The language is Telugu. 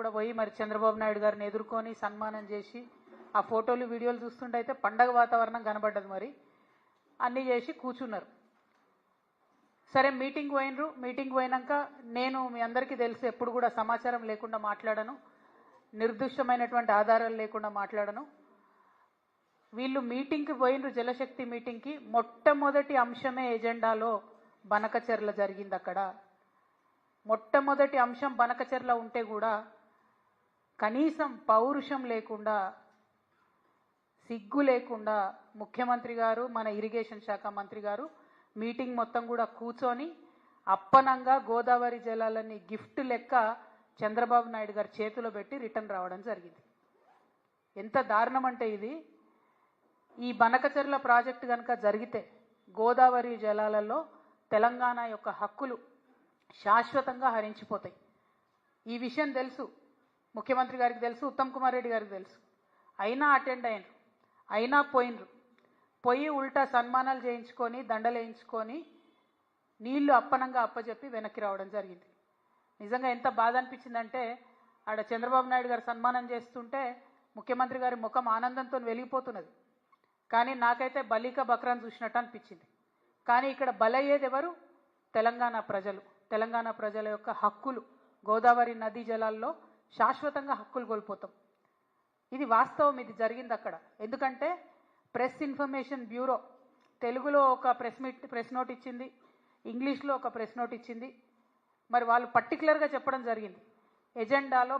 కూడా పోయి మరి చంద్రబాబు నాయుడు గారిని ఎదుర్కొని సన్మానం చేసి ఆ ఫోటోలు వీడియోలు చూస్తుంటే అయితే పండగ వాతావరణం కనబడ్డది. మరి అన్నీ చేసి కూర్చున్నారు. సరే మీటింగ్ పోయినరు. మీటింగ్ పోయినాక నేను మీ అందరికీ తెలుసు ఎప్పుడు కూడా సమాచారం లేకుండా మాట్లాడను, నిర్దిష్టమైనటువంటి ఆధారాలు లేకుండా మాట్లాడను. వీళ్ళు మీటింగ్కి పోయినరు, జలశక్తి మీటింగ్కి. మొట్టమొదటి అంశమే ఎజెండాలో బనకచెర్ల జరిగింది. అక్కడ మొట్టమొదటి అంశం బనకచెర్ల ఉంటే కూడా కనీసం పౌరుషం లేకుండా, సిగ్గు లేకుండా ముఖ్యమంత్రి గారు, మన ఇరిగేషన్ శాఖ మంత్రి గారు మీటింగ్ మొత్తం కూడా కూర్చొని అప్పనంగా గోదావరి జలాలని గిఫ్ట్ లెక్క చంద్రబాబు నాయుడు గారి చేతిలో పెట్టి రిటర్న్ రావడం జరిగింది. ఎంత దారుణం అంటే ఇది. ఈ బనకచెర్ల ప్రాజెక్టు కనుక జరిగితే గోదావరి జలాలలో తెలంగాణ యొక్క హక్కులు శాశ్వతంగా హరించిపోతాయి. ఈ విషయం తెలుసు, ముఖ్యమంత్రి గారికి తెలుసు, ఉత్తమ్ కుమార్ రెడ్డి గారికి తెలుసు. అయినా అటెండ్ అయినరు, అయినా పోయినరు. పోయి ఉల్టా సన్మానాలు చేయించుకొని, దండలు వేయించుకొని, నీళ్లు అప్పనంగా అప్పచెప్పి వెనక్కి రావడం జరిగింది. నిజంగా ఎంత బాధ అనిపించిందంటే ఆడ చంద్రబాబు నాయుడు గారు సన్మానం చేస్తుంటే ముఖ్యమంత్రి గారి ముఖం ఆనందంతో వెలిగిపోతున్నది. కానీ నాకైతే బలీక బక్రాన్ చూసినట్టు అనిపించింది. కానీ ఇక్కడ బలయ్యేది ఎవరు? తెలంగాణ ప్రజలు. తెలంగాణ ప్రజల యొక్క హక్కులు, గోదావరి నదీ జలాల్లో శాశ్వతంగా హక్కులు కోల్పోతాం. ఇది వాస్తవం, ఇది జరిగింది అక్కడ. ఎందుకంటే ప్రెస్ ఇన్ఫర్మేషన్ బ్యూరో తెలుగులో ఒక ప్రెస్ నోట్ ఇచ్చింది, ఇంగ్లీష్లో ఒక ప్రెస్ నోట్ ఇచ్చింది. మరి వాళ్ళు పర్టికులర్గా చెప్పడం జరిగింది, ఎజెండాలో